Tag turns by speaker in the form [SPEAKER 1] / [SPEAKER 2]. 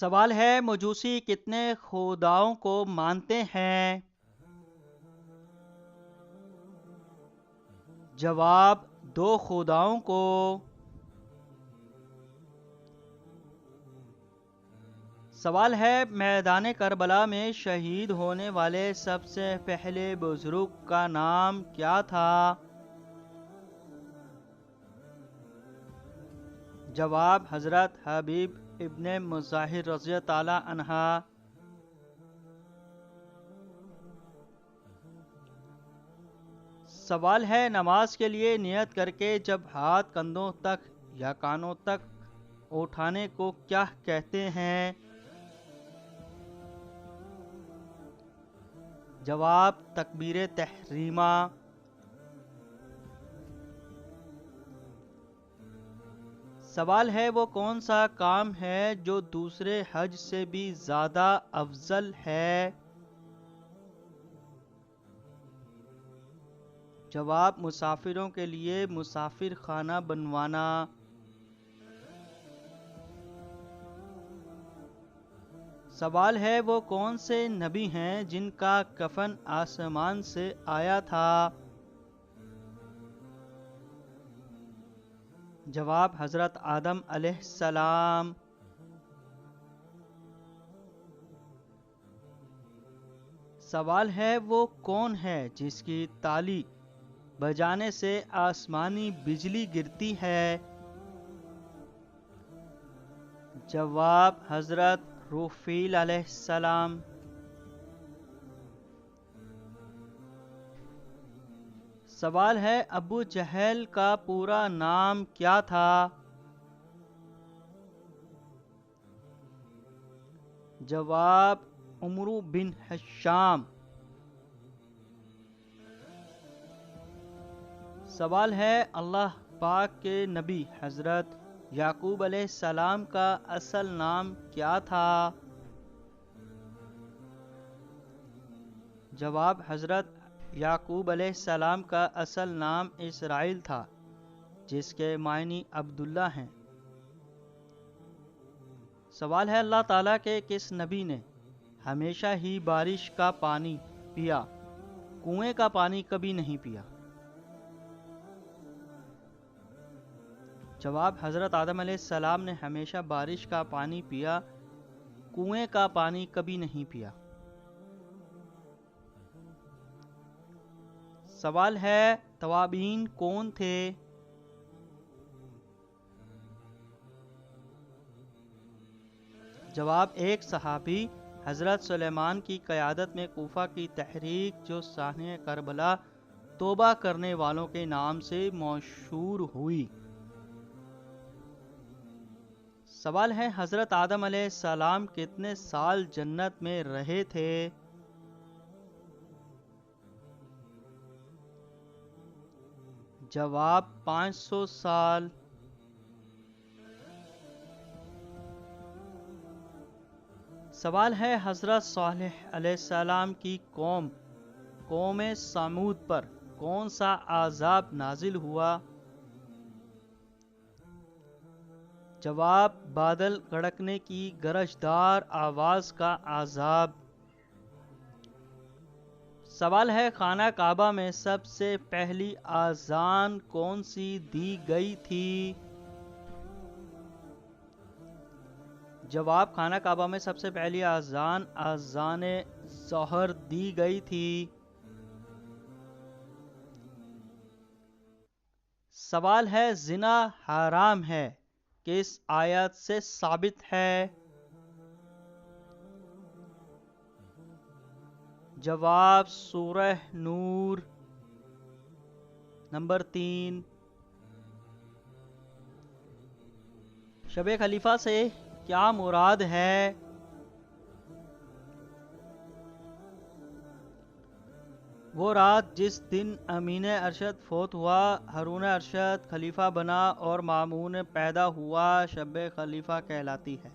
[SPEAKER 1] سوال ہے مجوسی کتنے خداؤں کو مانتے ہیں؟ جواب دو خداؤں کو۔ سوال ہے میدان کربلا میں شہید ہونے والے سب سے پہلے بزرگ کا نام کیا تھا؟ جواب حضرت حبیب ابن مظاہر رضی تعالی عنہ۔ سوال ہے نماز کے لیے نیت کر کے جب ہاتھ کندھوں تک یا کانوں تک اٹھانے کو کیا کہتے ہیں؟ جواب تکبیر تحریمہ۔ سوال ہے وہ کون سا کام ہے جو دوسرے حج سے بھی زیادہ افضل ہے؟ جواب مسافروں کے لیے مسافر خانہ بنوانا۔ سوال ہے وہ کون سے نبی ہیں جن کا کفن آسمان سے آیا تھا؟ جواب حضرت آدم علیہ السلام۔ سوال ہے وہ کون ہے جس کی تالی بجانے سے آسمانی بجلی گرتی ہے؟ جواب حضرت روفیل علیہ السلام۔ سوال ہے ابو جہل کا پورا نام کیا تھا؟ جواب عمرو بن ہشام۔ سوال ہے اللہ پاک کے نبی حضرت یعقوب علیہ السلام کا اصل نام کیا تھا؟ جواب حضرت یعقوب علیہ السلام کا اصل نام اسرائیل تھا جس کے معنی عبداللہ ہیں۔ سوال ہے اللہ تعالیٰ کے کس نبی نے ہمیشہ ہی بارش کا پانی پیا، کنویں کا پانی کبھی نہیں پیا؟ جواب حضرت آدم علیہ السلام نے ہمیشہ بارش کا پانی پیا، کنویں کا پانی کبھی نہیں پیا۔ سوال ہے توابین کون تھے؟ جواب ایک صحابی حضرت سلیمان کی قیادت میں کوفہ کی تحریک جو سانحہ کربلا توبہ کرنے والوں کے نام سے مشہور ہوئی۔ سوال ہے حضرت آدم علیہ السلام کتنے سال جنت میں رہے تھے؟ جواب 500 سال۔ سوال ہے حضرت صالح علیہ السلام کی قوم سمود پر کون سا عذاب نازل ہوا؟ جواب بادل کڑکنے کی گرجدار آواز کا عذاب۔ سوال ہے خانہ کعبہ میں سب سے پہلی اذان کون سی دی گئی تھی؟ جواب خانہ کعبہ میں سب سے پہلی اذان ظہر دی گئی تھی۔ سوال ہے زنا حرام ہے کس آیت سے ثابت ہے؟ جواب سورہ نور۔ نمبر 3، شب خلیفہ سے کیا مراد ہے؟ وہ رات جس دن امین ارشد فوت ہوا، ہارون ارشد خلیفہ بنا اور مامون پیدا ہوا شب خلیفہ کہلاتی ہے۔